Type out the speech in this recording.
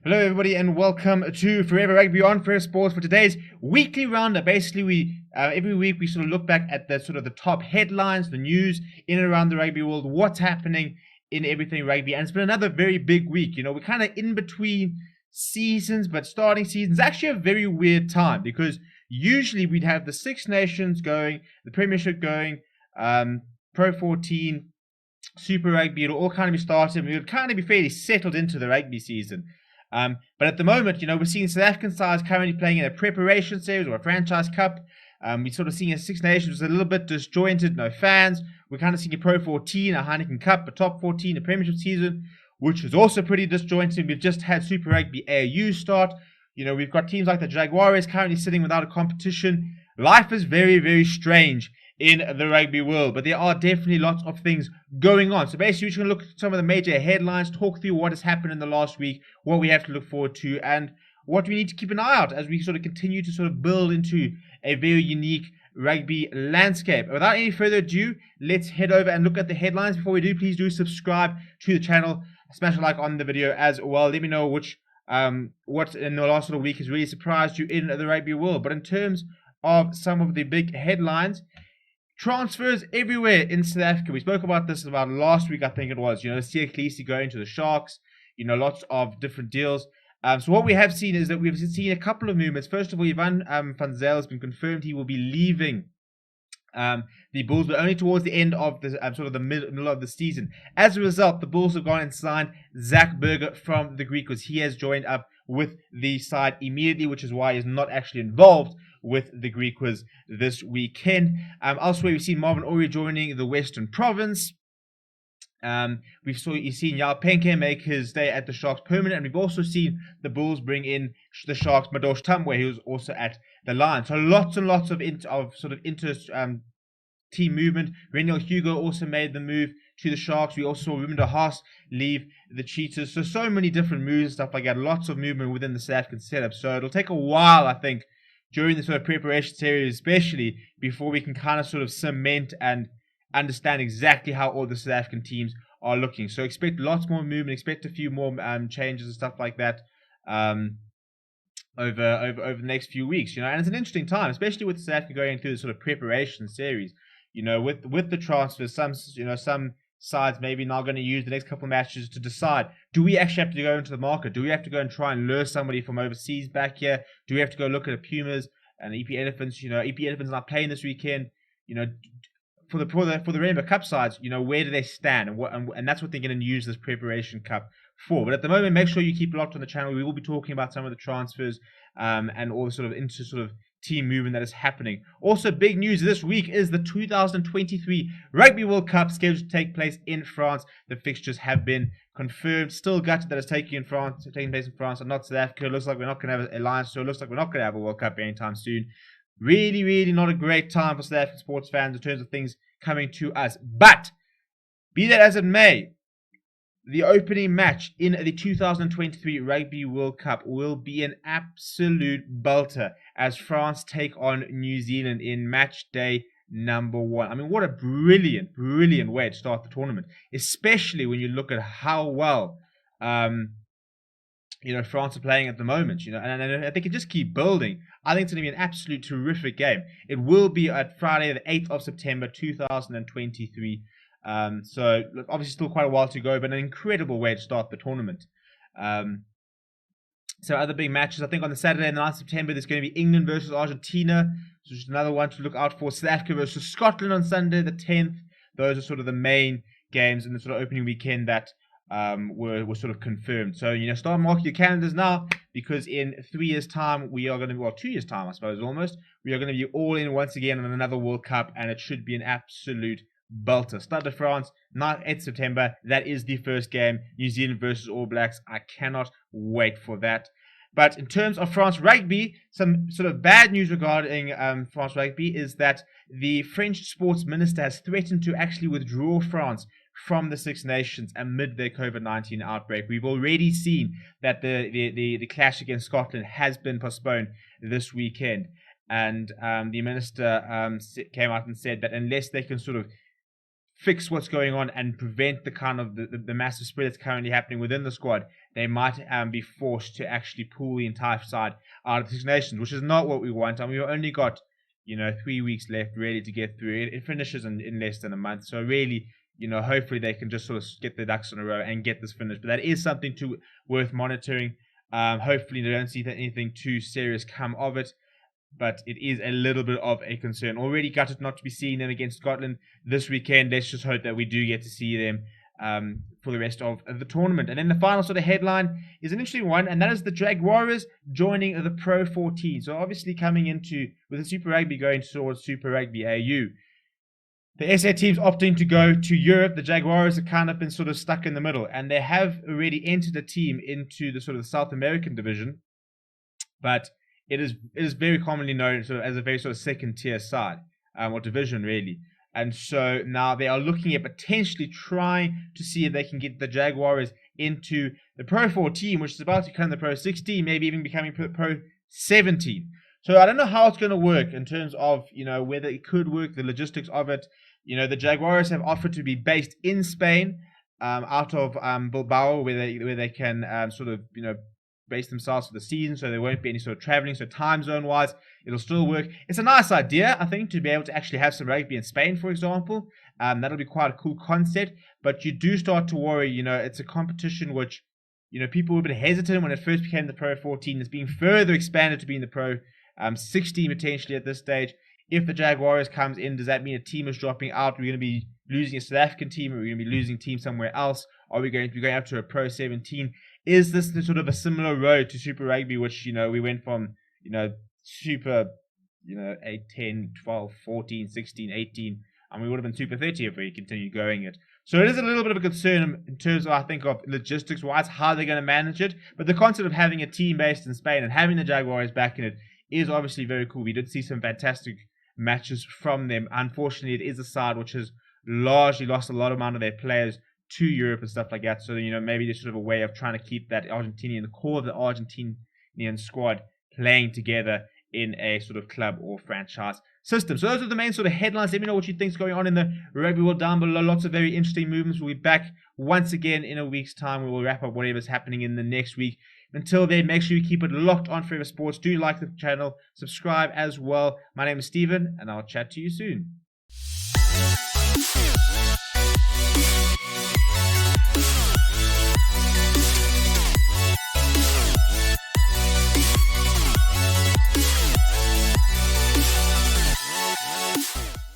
Hello everybody and welcome to Forever Rugby on First Sports for today's weekly roundup. Basically, we every week we sort of look back at the top headlines, the news in and around the rugby world, what's happening in everything rugby, and it's been another very big week. We're kind of in between seasons, but starting seasons actually a very weird time because usually we'd have the Six Nations going, the Premiership going, Pro 14, Super Rugby, it'll all kind of be started, and we would kind of be fairly settled into the rugby season. But at the moment, we're seeing South African sides currently playing in a preparation series or a franchise cup. We're sort of seeing a Six Nations was a little bit disjointed, no fans. We're kind of seeing a Pro 14, a Heineken Cup, a Top 14, a Premiership season, which is also pretty disjointed. We've just had Super Rugby AU start. We've got teams like the Jaguares currently sitting without a competition. Life is very, very strange in the rugby world, but there are definitely lots of things going on. So basically, we're just going to look at some of the major headlines, talk through what has happened in the last week, what we have to look forward to, and what we need to keep an eye out as we sort of continue to sort of build into a very unique rugby landscape. Without any further ado, let's head over and look at the headlines. Before we do, please do subscribe to the channel, smash a like on the video as well. Let me know what in the last sort of week has really surprised you in the rugby world. But in terms of some of the big headlines, transfers everywhere in South Africa. We spoke about this about last week, I think it was. Siya Kolisi going to the Sharks. Lots of different deals. So what we have seen is that we've seen a couple of movements. First of all, Ivan van Zyl has been confirmed he will be leaving the Bulls, but only towards the end of the the middle of the season. As a result, the Bulls have gone and signed Zach Berger from the Griquas. He has joined up with the side immediately, which is why he's not actually involved with the Griquas this weekend. Elsewhere, we've seen Marvin Orie joining the Western Province. You've seen Yao Penke make his stay at the Sharks permanent, and we've also seen the Bulls bring in the Sharks Madosh Tambwe, who's also at the Lions. So lots and lots of team movement. Reniel Hugo also made the move to the Sharks. We also saw Ruben de Haas leave the Cheetahs. So many different moves and stuff like that. Lots of movement within the South African setup. So it'll take a while, I think, during the sort of preparation series, especially before we can kind of sort of cement and understand exactly how all the South African teams are looking. So expect lots more movement, expect a few more changes and stuff like that over the next few weeks. And it's an interesting time, especially with South Africa going through the sort of preparation series. With the transfers, some sides maybe not going to use the next couple of matches to decide, do we actually have to go into the market? Do we have to go and try and lure somebody from overseas back here? Do we have to go look at the Pumas and the EP Elephants? EP Elephants not playing this weekend. For the Rainbow Cup sides, where do they stand? And that's what they're going to use this preparation cup for. But at the moment, make sure you keep locked on the channel. We will be talking about some of the transfers and all the sort of team movement that is happening. Also, big news this week is the 2023 Rugby World Cup scheduled to take place in France. The fixtures have been confirmed. Still gutted that it's taking place in France and not South Africa. It looks like we're not going to have an alliance, so it looks like we're not going to have a World Cup anytime soon. Really, really not a great time for South African sports fans in terms of things coming to us. But, be that as it may, the opening match in the 2023 Rugby World Cup will be an absolute belter as France take on New Zealand in match day number 1. I mean, what a brilliant, brilliant way to start the tournament, especially when you look at how well France are playing at the moment, and I think it just keep building. I think it's going to be an absolute terrific game. It will be at Friday, the 8th of September, 2023. So, look, obviously still quite a while to go, but an incredible way to start the tournament. So other big matches, I think on the Saturday, the 9th of September, there's going to be England versus Argentina. So just another one to look out for. South Africa versus Scotland on Sunday, the 10th. Those are sort of the main games in the sort of opening weekend that were sort of confirmed. So, start marking your calendars now, because in 3 years' time, we are going to be, 2 years' time, I suppose, almost, we are going to be all in once again on another World Cup, and it should be an absolute belter. Stade de France, 8th September, that is the first game, New Zealand versus All Blacks. I cannot wait for that. But in terms of France Rugby, some sort of bad news regarding France Rugby is that the French sports minister has threatened to actually withdraw France from the Six Nations amid their COVID-19 outbreak. We've already seen that the clash against Scotland has been postponed this weekend. And the minister came out and said that unless they can sort of fix what's going on and prevent the kind of the massive spread that's currently happening within the squad, they might be forced to actually pull the entire side out of the Six Nations, which is not what we want. And we've only got 3 weeks left really to get through. It finishes in less than a month, so really, hopefully they can just sort of get their ducks in a row and get this finished. But that is something worth monitoring. Hopefully they don't see anything too serious come of it, but it is a little bit of a concern. Already gutted not to be seeing them against Scotland this weekend. Let's just hope that we do get to see them for the rest of the tournament. And then the final sort of headline is an interesting one, and that is the Jaguares joining the Pro 14. So obviously coming with the Super Rugby going towards Super Rugby AU. The SA teams opting to go to Europe. The Jaguares have kind of been sort of stuck in the middle, and they have already entered a team into the sort of South American division, but it is very commonly known sort of as a very sort of second tier side or division really. And so now they are looking at potentially trying to see if they can get the Jaguares into the Pro 14, which is about to become the Pro 16, maybe even becoming Pro 17. So I don't know how it's going to work in terms of, whether it could work, the logistics of it. The Jaguares have offered to be based in Spain, out of Bilbao, where they can sort of, base themselves for the season, so there won't be any sort of traveling. So time zone wise, it'll still work. It's a nice idea, I think, to be able to actually have some rugby in Spain, for example. That'll be quite a cool concept, but you do start to worry. It's a competition which, people were a bit hesitant when it first became the Pro 14. It's being further expanded to being the Pro 16 potentially at this stage. If the Jaguares comes in, does that mean a team is dropping out? We're going to be losing a South African team, or we're going to be losing a team somewhere else? Are we going to be going up to a Pro 17? Is this the sort of a similar road to Super Rugby, which, we went from, Super, 8, 10, 12, 14, 16, 18, and we would have been Super 30 if we continued going it. So it is a little bit of a concern in terms of, I think, of logistics-wise, how they're going to manage it. But the concept of having a team based in Spain and having the Jaguares back in it is obviously very cool. We did see some fantastic matches from them. Unfortunately, it is a side which has largely lost a lot amount of their players to Europe and stuff like that. So, maybe there's sort of a way of trying to keep that the core of the Argentinian squad playing together in a sort of club or franchise system. So those are the main sort of headlines. Let me know what you think is going on in the rugby world down below. Lots of very interesting movements. We'll be back once again in a week's time. We will wrap up whatever's happening in the next week. Until then, make sure you keep it locked on Forever Sports. Do like the channel, subscribe as well. My name is Steven, and I'll chat to you soon.